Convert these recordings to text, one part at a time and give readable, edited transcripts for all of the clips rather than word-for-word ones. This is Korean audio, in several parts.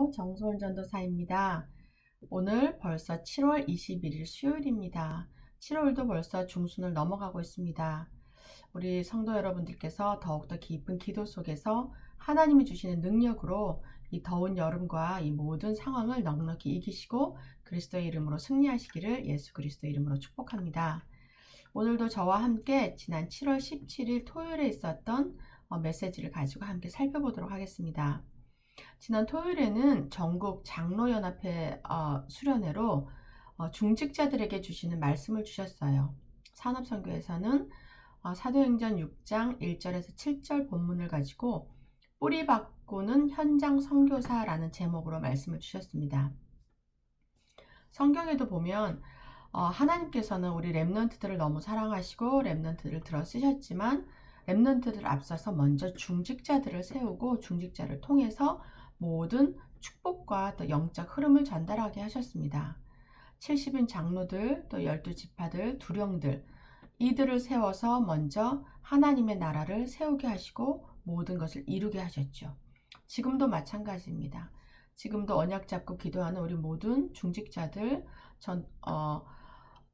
안녕하세요. 정소원 전도사입니다. 오늘 벌써 7월 21일 수요일입니다. 7월도 벌써 중순을 넘어가고 있습니다. 우리 성도 여러분들께서 더욱더 깊은 기도 속에서 하나님이 주시는 능력으로 이 더운 여름과 이 모든 상황을 넉넉히 이기시고 그리스도의 이름으로 승리하시기를 예수 그리스도의 이름으로 축복합니다. 오늘도 저와 함께 지난 7월 17일 토요일에 있었던 메시지를 가지고 함께 살펴보도록 하겠습니다. 지난 토요일에는 전국 장로연합회 수련회로 중직자들에게 주시는 말씀을 주셨어요. 산업선교에서는 사도행전 6장 1절에서 7절 본문을 가지고 뿌리 바꾸는 현장 선교사라는 제목으로 말씀을 주셨습니다. 성경에도 보면 하나님께서는 우리 렘넌트들을 너무 사랑하시고 렘넌트들을 들어 쓰셨지만 렘넌트들을 앞서서 먼저 중직자들을 세우고 중직자를 통해서 모든 축복과 또 영적 흐름을 전달하게 하셨습니다. 70인 장로들, 또 12지파들, 두령들, 이들을 세워서 먼저 하나님의 나라를 세우게 하시고 모든 것을 이루게 하셨죠. 지금도 마찬가지입니다. 지금도 언약 잡고 기도하는 우리 모든 중직자들,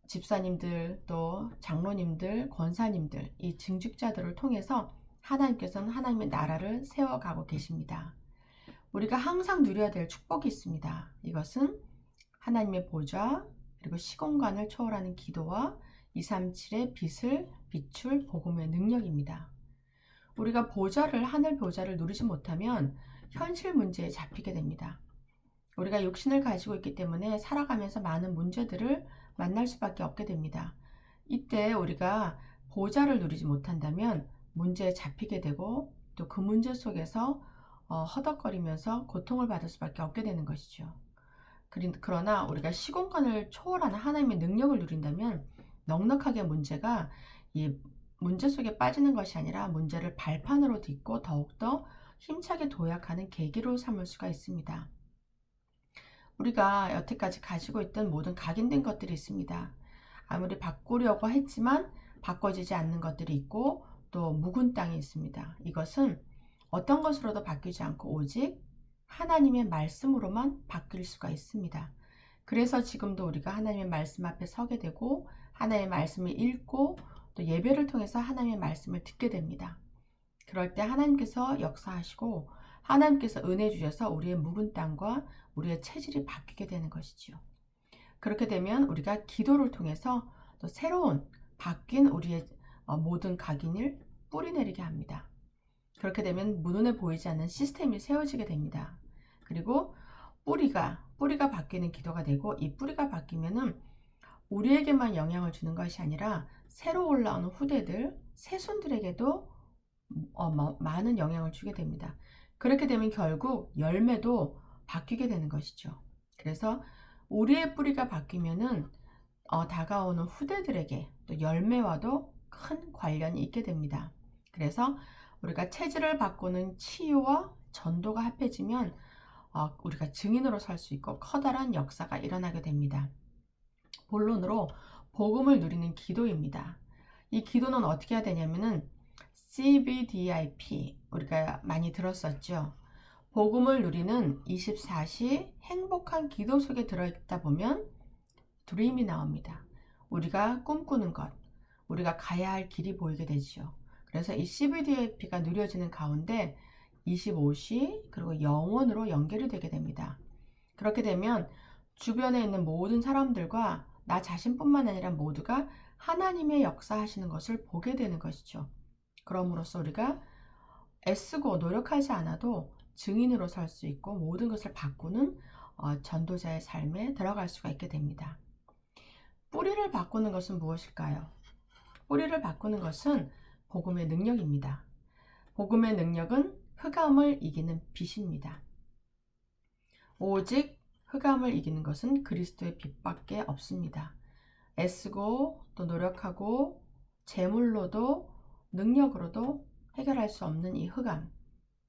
집사님들, 또 장로님들, 권사님들, 이 중직자들을 통해서 하나님께서는 하나님의 나라를 세워가고 계십니다. 우리가 항상 누려야 될 축복이 있습니다. 이것은 하나님의 보좌, 그리고 시공간을 초월하는 기도와 237의 빛을 비출 복음의 능력입니다. 우리가 하늘 보좌를 누리지 못하면 현실 문제에 잡히게 됩니다. 우리가 육신을 가지고 있기 때문에 살아가면서 많은 문제들을 만날 수밖에 없게 됩니다. 이때 우리가 보좌를 누리지 못한다면 문제에 잡히게 되고 또 그 문제 속에서 허덕거리면서 고통을 받을 수밖에 없게 되는 것이죠. 그러나 우리가 시공간을 초월하는 하나님의 능력을 누린다면 넉넉하게 문제가 이 문제 속에 빠지는 것이 아니라 문제를 발판으로 딛고 더욱더 힘차게 도약하는 계기로 삼을 수가 있습니다. 우리가 여태까지 가지고 있던 모든 각인된 것들이 있습니다. 아무리 바꾸려고 했지만 바꿔지지 않는 것들이 있고 또 묵은 땅이 있습니다. 이것은 어떤 것으로도 바뀌지 않고 오직 하나님의 말씀으로만 바뀔 수가 있습니다. 그래서 지금도 우리가 하나님의 말씀 앞에 서게 되고 하나님의 말씀을 읽고 또 예배를 통해서 하나님의 말씀을 듣게 됩니다. 그럴 때 하나님께서 역사하시고 하나님께서 은혜 주셔서 우리의 묵은 땅과 우리의 체질이 바뀌게 되는 것이지요. 그렇게 되면 우리가 기도를 통해서 또 새로운 바뀐 우리의 모든 각인을 뿌리내리게 합니다. 그렇게 되면 눈에 보이지 않는 시스템이 세워지게 됩니다. 그리고 뿌리가 바뀌는 기도가 되고 이 뿌리가 바뀌면은 우리에게만 영향을 주는 것이 아니라 새로 올라오는 후대들, 새순들에게도 많은 영향을 주게 됩니다. 그렇게 되면 결국 열매도 바뀌게 되는 것이죠. 그래서 우리의 뿌리가 바뀌면은 다가오는 후대들에게 또 열매와도 큰 관련이 있게 됩니다. 그래서 우리가 체질을 바꾸는 치유와 전도가 합해지면 우리가 증인으로 설 수 있고 커다란 역사가 일어나게 됩니다. 본론으로 복음을 누리는 기도입니다. 이 기도는 어떻게 해야 되냐면은 CBDIP 우리가 많이 들었었죠. 복음을 누리는 24시 행복한 기도 속에 들어있다 보면 드림이 나옵니다. 우리가 꿈꾸는 것, 우리가 가야 할 길이 보이게 되죠. 그래서 이 CBDIP가 누려지는 가운데 25시 그리고 영원으로 연결이 되게 됩니다. 그렇게 되면 주변에 있는 모든 사람들과 나 자신뿐만 아니라 모두가 하나님의 역사하시는 것을 보게 되는 것이죠. 그럼으로써 우리가 애쓰고 노력하지 않아도 증인으로 설 수 있고 모든 것을 바꾸는 전도자의 삶에 들어갈 수가 있게 됩니다. 뿌리를 바꾸는 것은 무엇일까요? 뿌리를 바꾸는 것은 복음의 능력입니다. 복음의 능력은 흑암을 이기는 빛입니다. 오직 흑암을 이기는 것은 그리스도의 빛밖에 없습니다. 애쓰고 또 노력하고 재물로도 능력으로도 해결할 수 없는 이 흑암,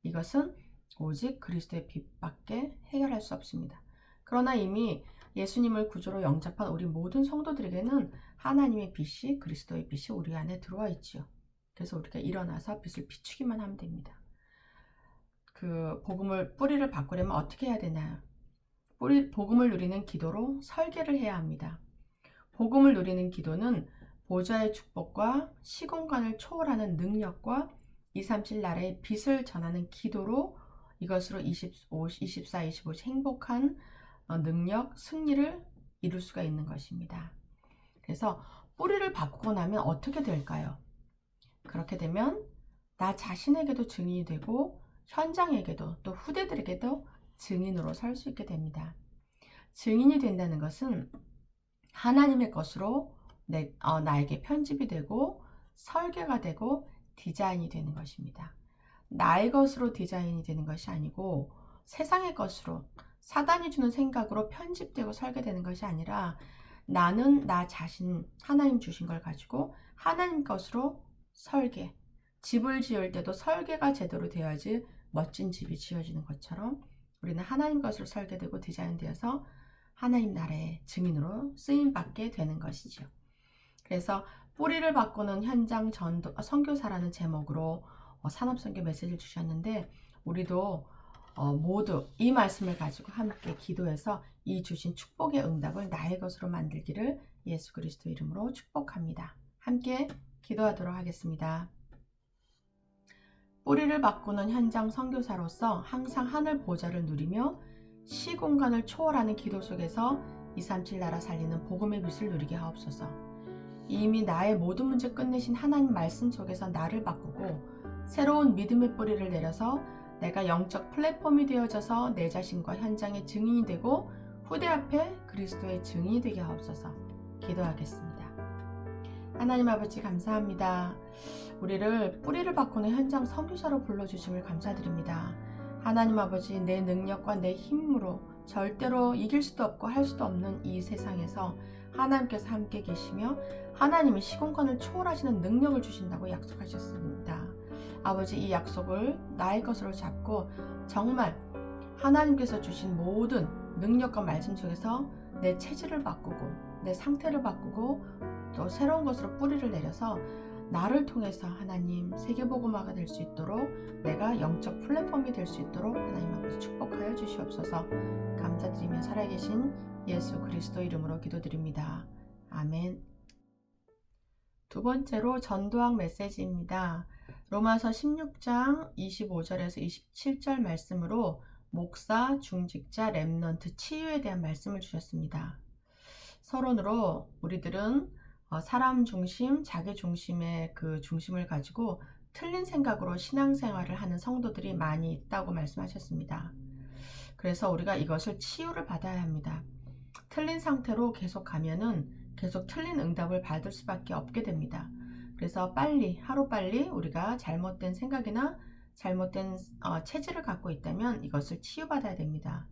이것은 오직 그리스도의 빛밖에 해결할 수 없습니다. 그러나 이미 예수님을 구주로 영접한 우리 모든 성도들에게는 하나님의 빛이 그리스도의 빛이 우리 안에 들어와 있지요. 그래서 우리가 일어나서 빛을 비추기만 하면 됩니다. 그 복음을 뿌리를 바꾸려면 어떻게 해야 되나요? 복음을 누리는 기도로 설계를 해야 합니다. 복음을 누리는 기도는 보좌의 축복과 시공간을 초월하는 능력과 237 나라의 빛을 전하는 기도로 이것으로 24, 25 행복한 능력, 승리를 이룰 수가 있는 것입니다. 그래서 뿌리를 바꾸고 나면 어떻게 될까요? 그렇게 되면 나 자신에게도 증인이 되고 현장에게도 또 후대들에게도 증인으로 설 수 있게 됩니다. 증인이 된다는 것은 하나님의 것으로 나에게 편집이 되고 설계가 되고 디자인이 되는 것입니다. 나의 것으로 디자인이 되는 것이 아니고 세상의 것으로 사단이 주는 생각으로 편집되고 설계되는 것이 아니라 나는 나 자신 하나님 주신 걸 가지고 하나님 것으로 설계, 집을 지을 때도 설계가 제대로 되어야지 멋진 집이 지어지는 것처럼 우리는 하나님 것으로 설계되고 디자인되어서 하나님 나라의 증인으로 쓰임받게 되는 것이죠. 그래서 뿌리를 바꾸는 현장 전도 선교사라는 제목으로 산업선교 메시지를 주셨는데 우리도 모두 이 말씀을 가지고 함께 기도해서 이 주신 축복의 응답을 나의 것으로 만들기를 예수 그리스도 이름으로 축복합니다. 함께 기도하도록 하겠습니다. 뿌리를 바꾸는 현장 선교사로서 항상 하늘 보좌를 누리며 시공간을 초월하는 기도 속에서 237 나라 살리는 복음의 빛을 누리게 하옵소서. 이미 나의 모든 문제 끝내신 하나님 말씀 속에서 나를 바꾸고 새로운 믿음의 뿌리를 내려서 내가 영적 플랫폼이 되어져서 내 자신과 현장의 증인이 되고 후대 앞에 그리스도의 증인이 되게 하옵소서. 기도하겠습니다. 하나님 아버지 감사합니다. 우리를 뿌리를 바꾸는 현장 선교사로 불러주심을 감사드립니다. 하나님 아버지 내 능력과 내 힘으로 절대로 이길 수도 없고 할 수도 없는 이 세상에서 하나님께서 함께 계시며 하나님이 시공간을 초월하시는 능력을 주신다고 약속하셨습니다. 아버지 이 약속을 나의 것으로 잡고 정말 하나님께서 주신 모든 능력과 말씀 속에서 내 체질을 바꾸고 내 상태를 바꾸고 또 새로운 것으로 뿌리를 내려서 나를 통해서 하나님 세계복음화가 될 수 있도록 내가 영적 플랫폼이 될 수 있도록 하나님 아버지 축복하여 주시옵소서. 감사드리며 살아계신 예수 그리스도 이름으로 기도드립니다. 아멘. 두 번째로 전도학 메시지입니다. 로마서 16장 25절에서 27절 말씀으로 목사, 중직자, 렘넌트, 치유에 대한 말씀을 주셨습니다. 서론으로 우리들은 사람 중심, 자기 중심의 그 중심을 가지고 틀린 생각으로 신앙생활을 하는 성도들이 많이 있다고 말씀하셨습니다. 그래서 우리가 이것을 치유를 받아야 합니다. 틀린 상태로 계속 가면은 계속 틀린 응답을 받을 수밖에 없게 됩니다. 그래서 하루빨리 우리가 잘못된 생각이나 잘못된 체질을 갖고 있다면 이것을 치유받아야 됩니다.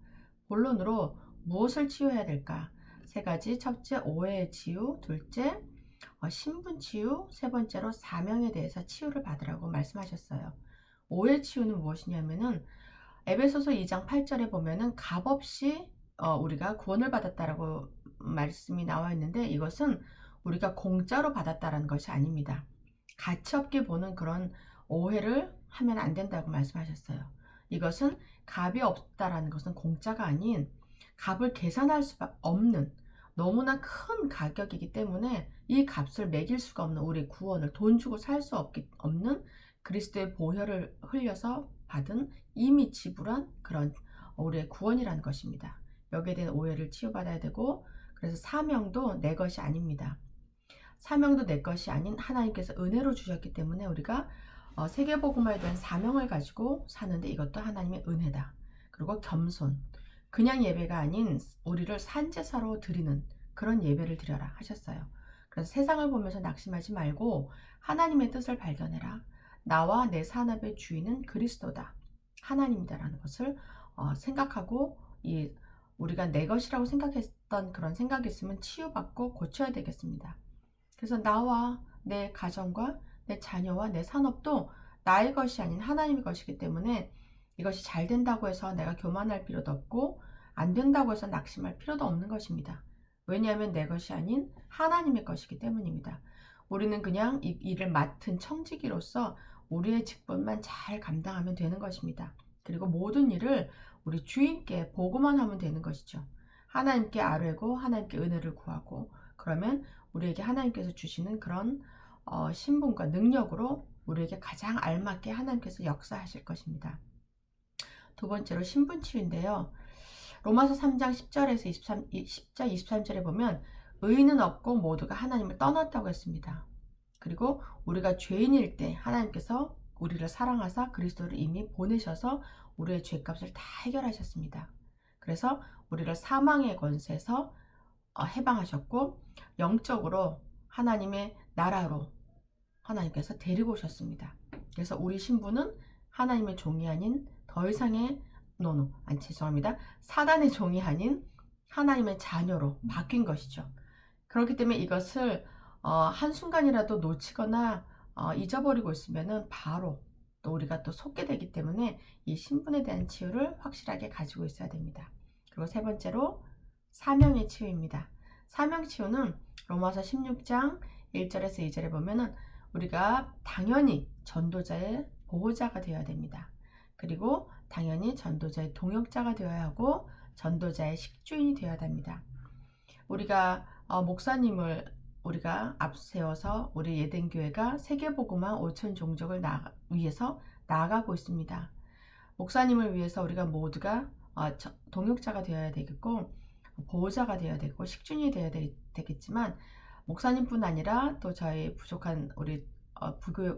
본론으로 무엇을 치유해야 될까? 세 가지. 첫째, 오해의 치유. 둘째, 신분 치유. 세 번째로 사명에 대해서 치유를 받으라고 말씀하셨어요. 오해 치유는 무엇이냐면은 에베소서 2장 8절에 보면은 값없이 우리가 구원을 받았다라고 말씀이 나와 있는데 이것은 우리가 공짜로 받았다라는 것이 아닙니다. 가치없게 보는 그런 오해를 하면 안 된다고 말씀하셨어요. 이것은 값이 없다라는 것은 공짜가 아닌 값을 계산할 수밖에 없는 너무나 큰 가격이기 때문에 이 값을 매길 수가 없는 우리의 구원을 돈 주고 살 수 없는 그리스도의 보혈을 흘려서 받은 이미 지불한 그런 우리의 구원이라는 것입니다. 여기에 대한 오해를 치유받아야 되고 그래서 사명도 내 것이 아닙니다. 사명도 내 것이 아닌 하나님께서 은혜로 주셨기 때문에 우리가 세계복음화에 대한 사명을 가지고 사는데 이것도 하나님의 은혜다. 그리고 겸손. 그냥 예배가 아닌 우리를 산제사로 드리는 그런 예배를 드려라 하셨어요. 그래서 세상을 보면서 낙심하지 말고 하나님의 뜻을 발견해라. 나와 내 산업의 주인은 그리스도다. 하나님이다라는 것을 생각하고 우리가 내 것이라고 생각했던 그런 생각이 있으면 치유받고 고쳐야 되겠습니다. 그래서 나와 내 가정과 내 자녀와 내 산업도 나의 것이 아닌 하나님의 것이기 때문에 이것이 잘 된다고 해서 내가 교만할 필요도 없고 안 된다고 해서 낙심할 필요도 없는 것입니다. 왜냐하면 내 것이 아닌 하나님의 것이기 때문입니다. 우리는 그냥 이 일을 맡은 청지기로서 우리의 직분만 잘 감당하면 되는 것입니다. 그리고 모든 일을 우리 주인께 보고만 하면 되는 것이죠. 하나님께 아뢰고 하나님께 은혜를 구하고, 그러면 우리에게 하나님께서 주시는 그런 신분과 능력으로 우리에게 가장 알맞게 하나님께서 역사하실 것입니다. 두 번째로 신분치유인데요. 로마서 3장 10절에서 10절 23절에 보면 의인은 없고 모두가 하나님을 떠났다고 했습니다. 그리고 우리가 죄인일 때 하나님께서 우리를 사랑하사 그리스도를 이미 보내셔서 우리의 죄값을 다 해결하셨습니다. 그래서 우리를 사망의 권세에서 해방하셨고, 영적으로 하나님의 나라로 하나님께서 데리고 오셨습니다. 그래서 우리 신분은 하나님의 종이 아닌 더 이상의 죄송합니다. 사단의 종이 아닌 하나님의 자녀로 바뀐 것이죠. 그렇기 때문에 이것을 한순간이라도 놓치거나 잊어버리고 있으면은 바로 또 우리가 또 속게 되기 때문에 이 신분에 대한 치유를 확실하게 가지고 있어야 됩니다. 그리고 세 번째로 사명의 치유입니다. 사명 치유는 로마서 16장 1절에서 2절에 보면은 우리가 당연히 전도자의 보호자가 되어야 됩니다. 그리고 당연히 전도자의 동역자가 되어야 하고 전도자의 식주인이 되어야 됩니다. 우리가 목사님을 우리가 앞세워서 우리 예덴교회가 세계복음화 5천 종족을 위해서 나아가고 있습니다. 목사님을 위해서 우리가 모두가 동역자가 되어야 되겠고, 보호자가 되어야 되고, 식주인이 되어야 되겠지만, 목사님뿐 아니라 또 저희 부족한 우리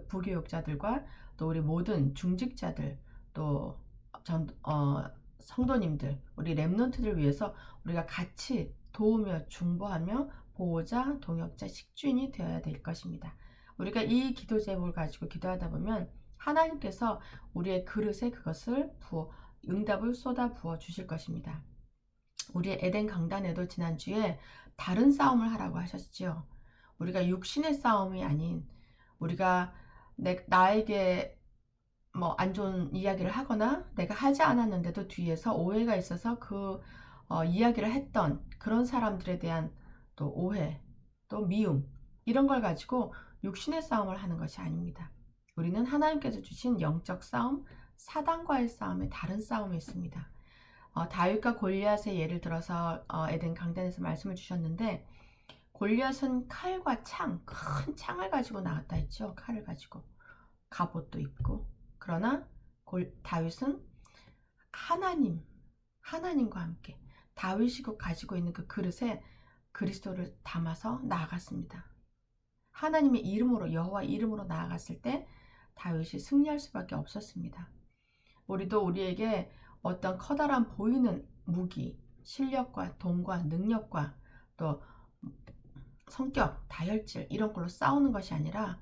부교육자들과 또 우리 모든 중직자들, 또 성도님들, 우리 렘넌트들 위해서 우리가 같이 도우며 중보하며 보호자, 동역자, 식주인이 되어야 될 것입니다. 우리가 이 기도 제목을 가지고 기도하다 보면 하나님께서 우리의 그릇에 그것을 응답을 쏟아 부어 주실 것입니다. 우리의 에덴 강단에도 지난주에 다른 싸움을 하라고 하셨지요. 우리가 육신의 싸움이 아닌, 우리가 나에게 안 좋은 이야기를 하거나 내가 하지 않았는데도 뒤에서 오해가 있어서 그 이야기를 했던 그런 사람들에 대한 또 오해, 또 미움, 이런 걸 가지고 육신의 싸움을 하는 것이 아닙니다. 우리는 하나님께서 주신 영적 싸움, 사단과의 싸움에 다른 싸움이 있습니다. 다윗과 골리앗의 예를 들어서 에덴 강단에서 말씀을 주셨는데, 골리앗은 칼과 큰 창을 가지고 나왔다 했죠. 칼을 가지고 갑옷도 입고. 그러나 다윗은 하나님과 함께 다윗이 가지고 있는 그 그릇에 그리스도를 담아서 나아갔습니다. 하나님의 이름으로, 여호와 이름으로 나아갔을 때 다윗이 승리할 수밖에 없었습니다. 우리도 우리에게 어떤 커다란 보이는 무기, 실력과 돈과 능력과 또 성격, 다혈질 이런 걸로 싸우는 것이 아니라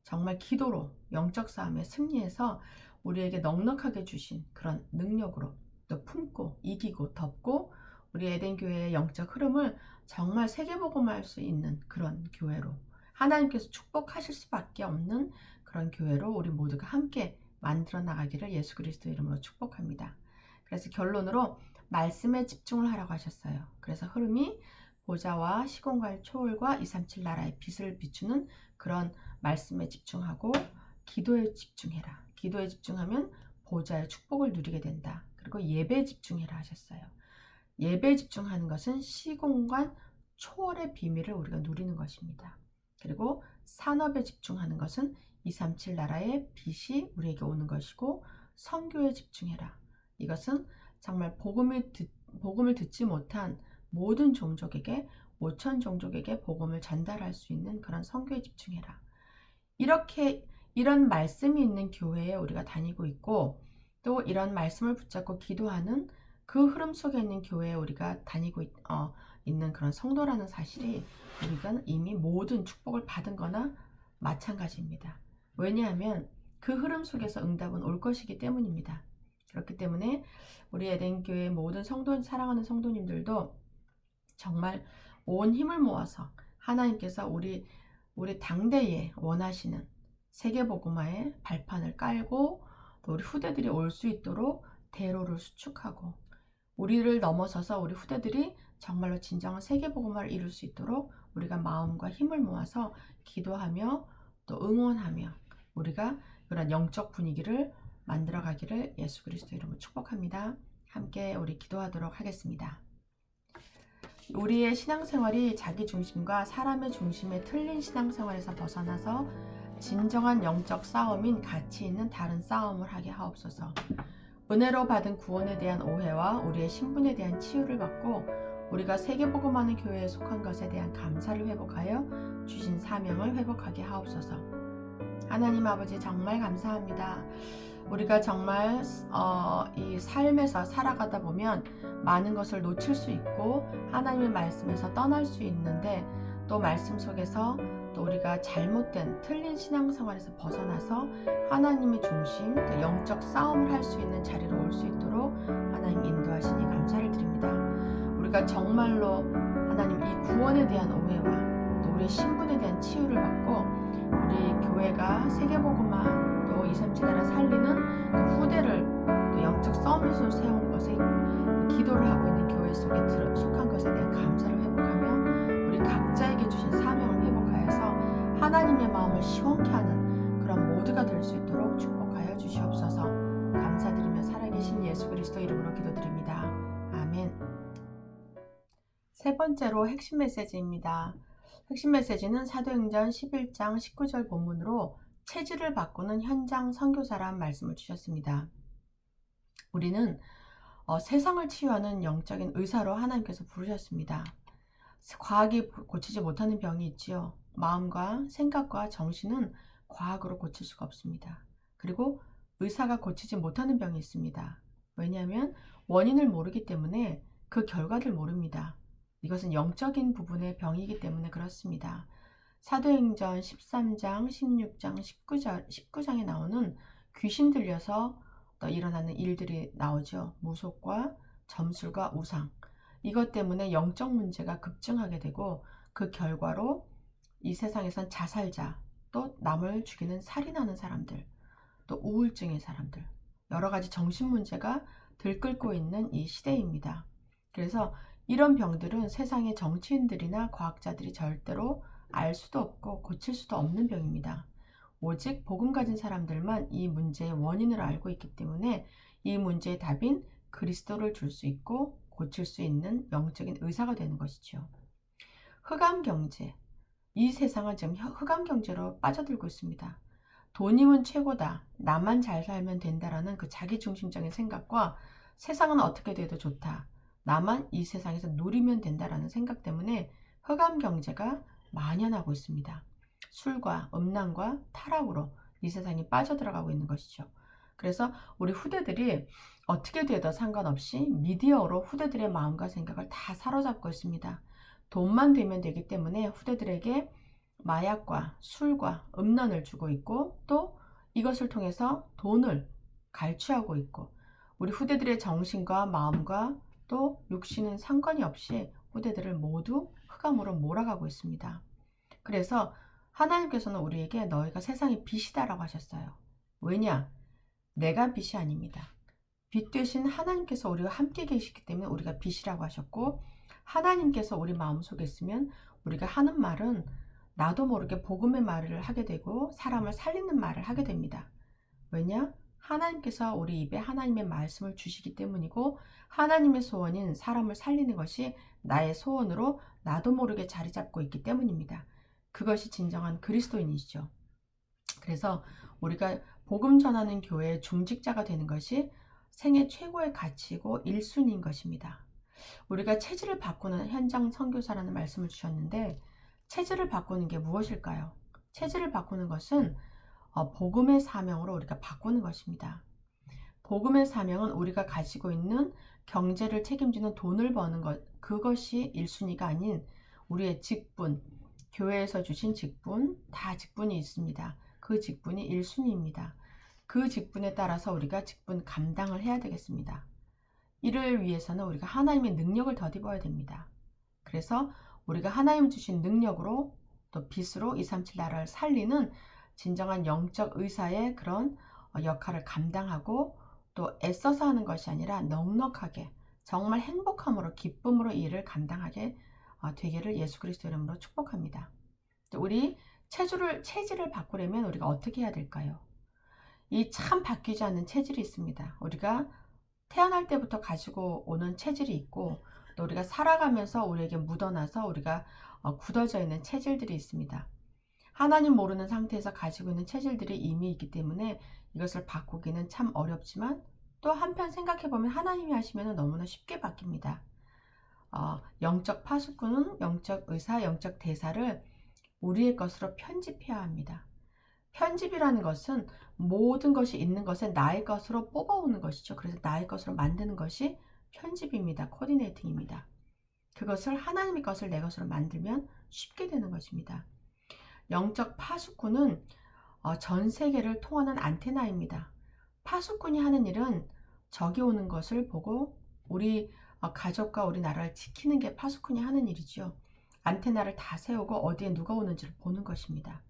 정말 기도로 영적 싸움에 승리해서 우리에게 넉넉하게 주신 그런 능력으로 또 품고 이기고 덮고 우리 에덴교회의 영적 흐름을 정말 세계복음화할 수 있는 그런 교회로, 하나님께서 축복하실 수밖에 없는 그런 교회로 우리 모두가 함께 만들어 나가기를 예수 그리스도 이름으로 축복합니다. 그래서 결론으로 말씀에 집중을 하라고 하셨어요. 그래서 흐름이 보좌와 시공갈 초월과 237 나라의 빛을 비추는 그런 말씀에 집중하고 기도에 집중해라. 기도에 집중하면 보좌의 축복을 누리게 된다. 그리고 예배에 집중해라 하셨어요. 예배에 집중하는 것은 시공간 초월의 비밀을 우리가 누리는 것입니다. 그리고 산업에 집중하는 것은 237 나라의 빛이 우리에게 오는 것이고, 선교에 집중해라. 이것은 정말 복음을 듣지 못한 모든 종족에게, 5천 종족에게 복음을 전달할 수 있는 그런 선교에 집중해라. 이런 말씀이 있는 교회에 우리가 다니고 있고, 또 이런 말씀을 붙잡고 기도하는 그 흐름 속에 있는 교회에 우리가 다니고 있는 그런 성도라는 사실이 우리가 이미 모든 축복을 받은 거나 마찬가지입니다. 왜냐하면 그 흐름 속에서 응답은 올 것이기 때문입니다. 그렇기 때문에 우리 에덴교회 모든 사랑하는 성도님들도 정말 온 힘을 모아서 하나님께서 우리 당대에 원하시는 세계복음화의 발판을 깔고, 또 우리 후대들이 올 수 있도록 대로를 수축하고, 우리를 넘어서서 우리 후대들이 정말로 진정한 세계복음화를 이룰 수 있도록 우리가 마음과 힘을 모아서 기도하며 또 응원하며 우리가 그런 영적 분위기를 만들어가기를 예수 그리스도 이름으로 축복합니다. 함께 우리 기도하도록 하겠습니다. 우리의 신앙생활이 자기 중심과 사람의 중심의 틀린 신앙생활에서 벗어나서 진정한 영적 싸움인 가치 있는 다른 싸움을 하게 하옵소서. 은혜로 받은 구원에 대한 오해와 우리의 신분에 대한 치유를 받고 우리가 세계복음하는 교회에 속한 것에 대한 감사를 회복하여 주신 사명을 회복하게 하옵소서. 하나님 아버지 정말 감사합니다. 우리가 정말 이 삶에서 살아가다 보면 많은 것을 놓칠 수 있고 하나님의 말씀에서 떠날 수 있는데 또 말씀 속에서 또 우리가 잘못된 틀린 신앙생활에서 벗어나서 하나님의 중심, 그 영적 싸움을 할 수 있는 자리로 올 수 있도록 하나님 인도하시니 감사를 드립니다. 우리가 정말로 하나님 이 구원에 대한 오해와 또 우리의 신분에 대한 치유를 받고 우리 교회가 세계복음화 또 237 나라 살리는 또 후대를 또 영적 서밋으로 세우는 것에 기도를 하고 있는 교회 속에 속한 것에 대한 감사를 회복하며 우리 각자에게 주신 사명을 회복하여서 하나님의 마음을 시원케 하는 그런 모두가 될 수 있도록 축복하여 주시옵소서. 감사드리며 살아계신 예수 그리스도 이름으로 기도드립니다. 아멘. 세 번째로 핵심 메시지입니다. 핵심 메시지는 사도행전 11장 19절 본문으로 체질을 바꾸는 현장 선교사란 말씀을 주셨습니다. 우리는 세상을 치유하는 영적인 의사로 하나님께서 부르셨습니다. 과학이 고치지 못하는 병이 있지요. 마음과 생각과 정신은 과학으로 고칠 수가 없습니다. 그리고 의사가 고치지 못하는 병이 있습니다. 왜냐하면 원인을 모르기 때문에 그 결과를 모릅니다. 이것은 영적인 부분의 병이기 때문에 그렇습니다. 사도행전 13장, 16장, 19장에 나오는 귀신 들려서 일어나는 일들이 나오죠. 무속과 점술과 우상. 이것 때문에 영적 문제가 급증하게 되고 그 결과로 이 세상에선 자살자, 또 남을 죽이는 살인하는 사람들, 또 우울증의 사람들, 여러 가지 정신 문제가 들끓고 있는 이 시대입니다. 그래서 이런 병들은 세상의 정치인들이나 과학자들이 절대로 알 수도 없고 고칠 수도 없는 병입니다. 오직 복음 가진 사람들만 이 문제의 원인을 알고 있기 때문에 이 문제의 답인 그리스도를 줄 수 있고 고칠 수 있는 영적인 의사가 되는 것이죠. 흑암 경제. 이 세상은 지금 흑암 경제로 빠져들고 있습니다. 돈이면 최고다. 나만 잘 살면 된다라는 그 자기중심적인 생각과 세상은 어떻게 돼도 좋다. 나만 이 세상에서 누리면 된다라는 생각 때문에 흑암 경제가 만연하고 있습니다. 술과 음란과 타락으로 이 세상이 빠져들어가고 있는 것이죠. 그래서 우리 후대들이 어떻게 돼도 상관없이 미디어로 후대들의 마음과 생각을 다 사로잡고 있습니다. 돈만 되면 되기 때문에 후대들에게 마약과 술과 음란을 주고 있고 또 이것을 통해서 돈을 갈취하고 있고 우리 후대들의 정신과 마음과 또 육신은 상관이 없이 후대들을 모두 흑암으로 몰아가고 있습니다. 그래서 하나님께서는 우리에게 너희가 세상의 빛이다라고 하셨어요. 왜냐? 내가 빛이 아닙니다. 빛 되신 하나님께서 우리와 함께 계시기 때문에 우리가 빛이라고 하셨고 하나님께서 우리 마음속에 있으면 우리가 하는 말은 나도 모르게 복음의 말을 하게 되고 사람을 살리는 말을 하게 됩니다. 왜냐? 하나님께서 우리 입에 하나님의 말씀을 주시기 때문이고 하나님의 소원인 사람을 살리는 것이 나의 소원으로 나도 모르게 자리 잡고 있기 때문입니다. 그것이 진정한 그리스도인이시죠. 그래서 우리가 복음 전하는 교회의 중직자가 되는 것이 생애 최고의 가치이고 1순위인 것입니다. 우리가 체질을 바꾸는 현장 선교사라는 말씀을 주셨는데 체질을 바꾸는 게 무엇일까요? 체질을 바꾸는 것은 복음의 사명으로 우리가 바꾸는 것입니다. 복음의 사명은 우리가 가지고 있는 경제를 책임지는 돈을 버는 것, 그것이 1순위가 아닌 우리의 직분, 교회에서 주신 직분, 다 직분이 있습니다. 그 직분이 1순위입니다. 그 직분에 따라서 우리가 직분 감당을 해야 되겠습니다. 이를 위해서는 우리가 하나님의 능력을 덧입어야 됩니다. 그래서 우리가 하나님 주신 능력으로 또 빛으로 237 나라를 살리는 진정한 영적 의사의 그런 역할을 감당하고 또 애써서 하는 것이 아니라 넉넉하게 정말 행복함으로 기쁨으로 이 일을 감당하게 되기를 예수 그리스도 이름으로 축복합니다. 우리 체질을 바꾸려면 우리가 어떻게 해야 될까요? 이 참 바뀌지 않는 체질이 있습니다. 우리가 태어날 때부터 가지고 오는 체질이 있고, 또 우리가 살아가면서 우리에게 묻어나서 우리가 굳어져 있는 체질들이 있습니다. 하나님 모르는 상태에서 가지고 있는 체질들이 이미 있기 때문에 이것을 바꾸기는 참 어렵지만, 또 한편 생각해보면 하나님이 하시면 너무나 쉽게 바뀝니다. 영적 파수꾼은 영적 의사, 영적 대사를 우리의 것으로 편집해야 합니다. 편집이라는 것은 모든 것이 있는 것을 나의 것으로 뽑아오는 것이죠. 그래서 나의 것으로 만드는 것이 편집입니다. 코디네이팅입니다. 그것을 하나님의 것을 내 것으로 만들면 쉽게 되는 것입니다. 영적 파수꾼은 전 세계를 통하는 안테나입니다. 파수꾼이 하는 일은 적이 오는 것을 보고 우리 가족과 우리 나라를 지키는 게 파수꾼이 하는 일이죠. 안테나를 다 세우고 어디에 누가 오는지를 보는 것입니다.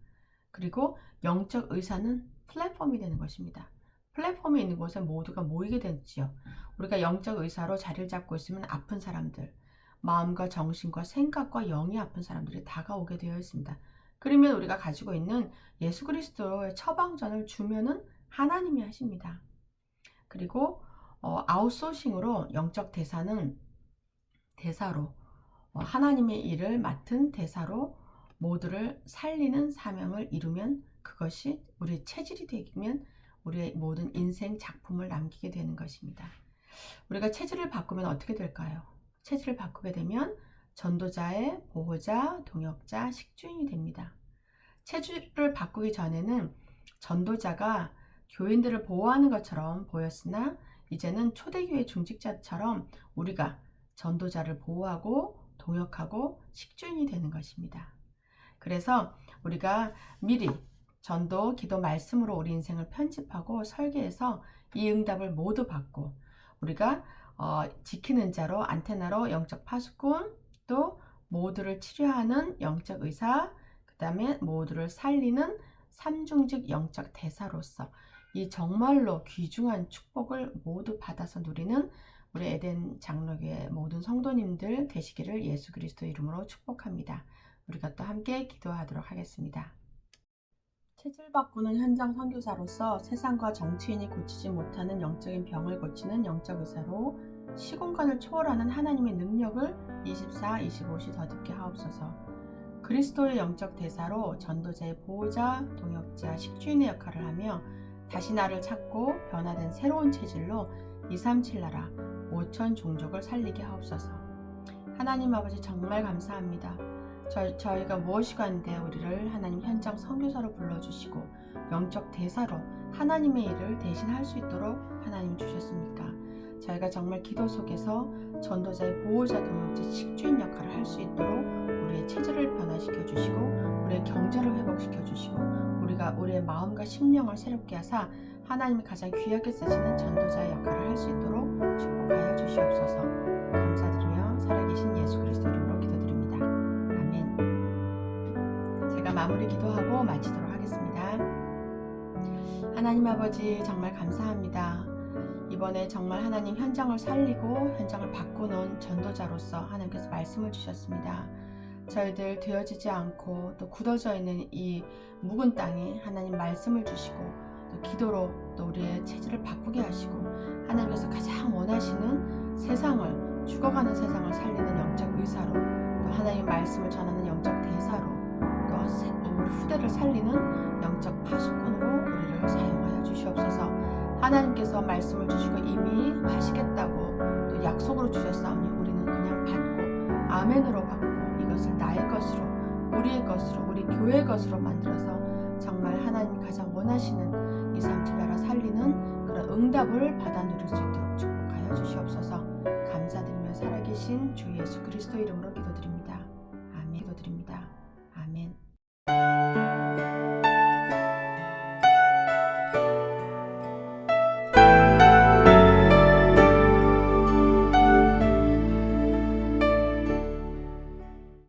그리고 영적 의사는 플랫폼이 되는 것입니다. 플랫폼이 있는 곳에 모두가 모이게 되지요. 우리가 영적 의사로 자리를 잡고 있으면 아픈 사람들, 마음과 정신과 생각과 영이 아픈 사람들이 다가오게 되어 있습니다. 그러면 우리가 가지고 있는 예수 그리스도의 처방전을 주면은 하나님이 하십니다. 그리고 아웃소싱으로 영적 대사는 대사로 하나님의 일을 맡은 대사로 모두를 살리는 사명을 이루면 그것이 우리의 체질이 되면 우리의 모든 인생 작품을 남기게 되는 것입니다. 우리가 체질을 바꾸면 어떻게 될까요? 체질을 바꾸게 되면 전도자의 보호자, 동역자, 식주인이 됩니다. 체질을 바꾸기 전에는 전도자가 교인들을 보호하는 것처럼 보였으나 이제는 초대교회 중직자처럼 우리가 전도자를 보호하고 동역하고 식주인이 되는 것입니다. 그래서 우리가 미리 전도, 기도, 말씀으로 우리 인생을 편집하고 설계해서 이 응답을 모두 받고 우리가 지키는 자로 안테나로 영적 파수꾼, 또 모두를 치료하는 영적 의사, 그 다음에 모두를 살리는 삼중직 영적 대사로서 이 정말로 귀중한 축복을 모두 받아서 누리는 우리 에덴 장로교회 모든 성도님들 되시기를 예수 그리스도 이름으로 축복합니다. 우리가 또 함께 기도하도록 하겠습니다. 체질 바꾸는 현장 선교사로서 세상과 정치인이 고치지 못하는 영적인 병을 고치는 영적 의사로 시공간을 초월하는 하나님의 능력을 24, 25시 더듬게 하옵소서. 그리스도의 영적 대사로 전도자의 보호자, 동역자, 식주인의 역할을 하며 다시 나를 찾고 변화된 새로운 체질로 237 나라 5천 종족을 살리게 하옵소서. 하나님 아버지 정말 감사합니다. 저희가 무엇이 간데 우리를 하나님 현장 선교사로 불러주시고 영적 대사로 하나님의 일을 대신할 수 있도록 하나님 주셨습니까? 저희가 정말 기도 속에서 전도자의 보호자, 동역자, 식주인 역할을 할 수 있도록 우리의 체질을 변화시켜 주시고 우리의 경제를 회복시켜 주시고 우리의 마음과 심령을 새롭게 하사 하나님이 가장 귀하게 쓰시는 전도자의 역할을 할 수 있도록 축복하여 주시옵소서. 감사드리며 살아계신 예수 그리스도 이름으로 기도드립니다. 아멘. 제가 마무리 기도하고 마치도록 하겠습니다. 하나님 아버지 정말 감사합니다. 이번에 정말 하나님 현장을 살리고 현장을 바꾸는 전도자로서 하나님께서 말씀을 주셨습니다. 저희들 되어지지 않고 또 굳어져 있는 이 묵은 땅에 하나님 말씀을 주시고 또 기도로 또 우리의 체질을 바꾸게 하시고 하나님께서 가장 원하시는 세상을 죽어가는 세상을 살리는 영적 의사로 또 하나님 말씀을 전하는 영적 대사로 또 우리 후대를 살리는 영적 파수꾼으로 우리를 사용하여 주시옵소서. 하나님께서 말씀을 주시고 이미 하시겠다고 또 약속으로 주셨사오니 우리는 그냥 받고 아멘으로 받고 이것을 나의 것으로 우리의 것으로 우리 교회의 것으로 만들어서 정말 하나님이 가장 원하시는 237 나라 살리는 그런 응답을 받아 누릴 수 있도록 축복하여 주시옵소서. 감사드리며 살아계신 주 예수 그리스도 이름으로 기도드립니다.